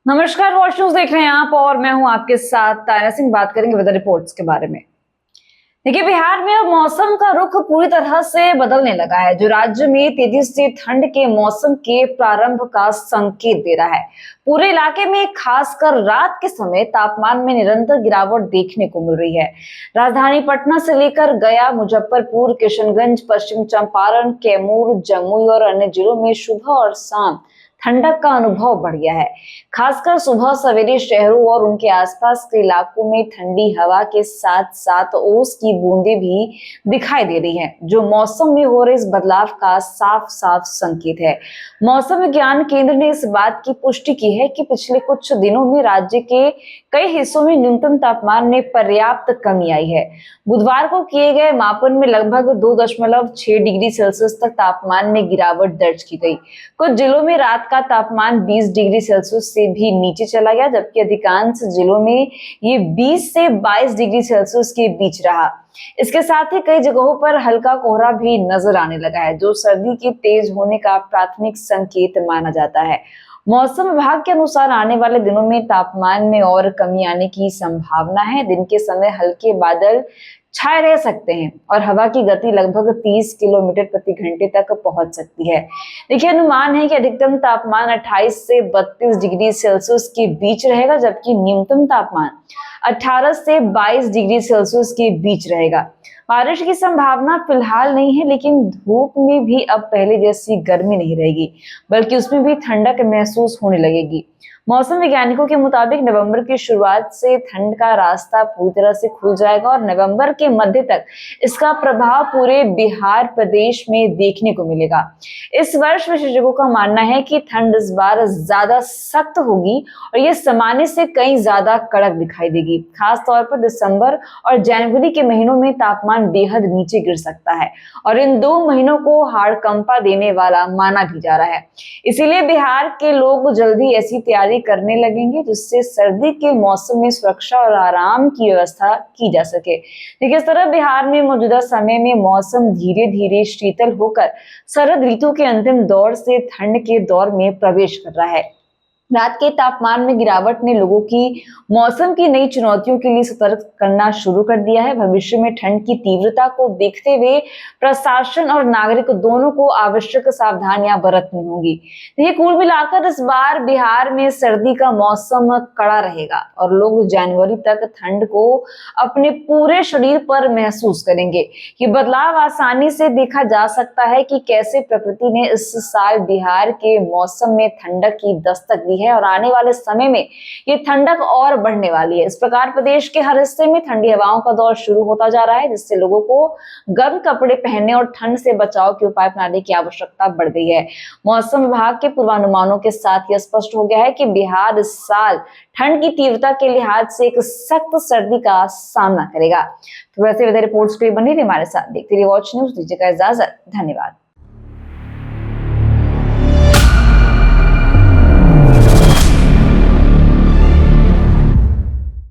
नमस्कार, watch news देख रहे हैं आप और मैं हूं आपके साथ तारा सिंह। बात करेंगे वेदर रिपोर्ट्स के बारे में। देखिए, बिहार में अब मौसम का रुख पूरी तरह से बदलने लगा है, जो राज्य में तेजी से ठंड के मौसम के प्रारंभ का संकेत दे रहा है। पूरे इलाके में खासकर रात के समय तापमान में निरंतर गिरावट देखने को मिल रही है। राजधानी पटना से लेकर गया, मुजफ्फरपुर, किशनगंज, पश्चिम चंपारण, कैमूर, जमुई और अन्य जिलों में सुबह और शाम ठंडक का अनुभव बढ़ गया है। खासकर सुबह सवेरे शहरों और उनके आसपास के इलाकों में ठंडी हवा के साथ साथ ओस की बूंदें भी दिखाई दे रही हैं, जो मौसम में हो रहे इस बदलाव का साफ साफ संकेत है। मौसम विज्ञान केंद्र ने इस बात की पुष्टि की है कि पिछले कुछ दिनों में राज्य के कई हिस्सों में न्यूनतम तापमान में पर्याप्त कमी आई है। बुधवार को किए गए मापन में लगभग 2.6 डिग्री सेल्सियस तक तापमान में गिरावट दर्ज की गई। कुछ जिलों में रात का तापमान 20 डिग्री सेल्सियस से भी नीचे चला गया, जबकि अधिकांश जिलों में ये 20 से 22 डिग्री सेल्सियस के बीच रहा। इसके साथ ही कई जगहों पर हल्का कोहरा भी नजर आने लगा है, जो सर्दी के तेज होने का प्राथमिक संकेत माना जाता है। मौसम विभाग के अनुसार आने वाले दिनों में तापमान में और कमी आने की संभावना है। दिन के समय हल्के बादल छाए रह सकते हैं और हवा की गति लगभग 30 किलोमीटर प्रति घंटे तक पहुंच सकती है। देखिए, अनुमान है कि अधिकतम तापमान 28 से 32 डिग्री सेल्सियस के बीच रहेगा, जबकि न्यूनतम तापमान 18 से 22 डिग्री सेल्सियस के बीच रहेगा। बारिश की संभावना फिलहाल नहीं है, लेकिन धूप में भी अब पहले जैसी गर्मी नहीं रहेगी, बल्कि उसमें भी ठंडक महसूस होने लगेगी। मौसम वैज्ञानिकों के मुताबिक नवंबर की शुरुआत से ठंड का रास्ता पूरी तरह से खुल जाएगा और नवंबर के मध्य तक इसका प्रभाव पूरे बिहार प्रदेश में देखने को मिलेगा। इस वर्ष विशेषज्ञों का मानना है कि ठंड इस बार ज्यादा सख्त होगी और यह सामान्य से कहीं ज्यादा कड़क दिखाई देगी। खास तौर पर दिसंबर और जनवरी के महीनों में तापमान बेहद नीचे गिर सकता है और इन 2 महीनों को हाड़कंपा देने वाला माना भी जा रहा है। इसीलिए बिहार के लोग जल्दी ऐसी तैयारी करने लगेंगे, जिससे सर्दी के मौसम में सुरक्षा और आराम की व्यवस्था की जा सके। देखिए, इस तरह बिहार में मौजूदा समय में मौसम धीरे धीरे शीतल होकर शरद ऋतु के अंतिम दौर से ठंड के दौर में प्रवेश कर रहा है। रात के तापमान में गिरावट ने लोगों की मौसम की नई चुनौतियों के लिए सतर्क करना शुरू कर दिया है। भविष्य में ठंड की तीव्रता को देखते हुए प्रशासन और नागरिक दोनों को आवश्यक सावधानियां बरतनी होगी। ये कुल मिलाकर इस बार बिहार में सर्दी का मौसम कड़ा रहेगा और लोग जनवरी तक ठंड को अपने पूरे शरीर पर महसूस करेंगे। ये बदलाव आसानी से देखा जा सकता है कि कैसे प्रकृति ने इस साल बिहार के मौसम में ठंडक की दस्तक दी है और आने वाले समय में ये ठंडक और बढ़ने वाली है। इस प्रकार प्रदेश के हर हिस्से में ठंडी हवाओं का दौर शुरू होता जा रहा है, जिससे लोगों को गर्म कपड़े पहनने और ठंड से बचाव के उपाय अपनाने की आवश्यकता बढ़ गई है। मौसम विभाग के पूर्वानुमानों के साथ यह स्पष्ट हो गया है कि बिहार इस साल ठंड की तीव्रता के लिहाज से एक सख्त सर्दी का सामना करेगा। तो वैसे वेदर रिपोर्ट्स के लिए बनी रही हमारे साथ, देखते रहिए वॉच न्यूज। दीजिएगा इजाजत, धन्यवाद।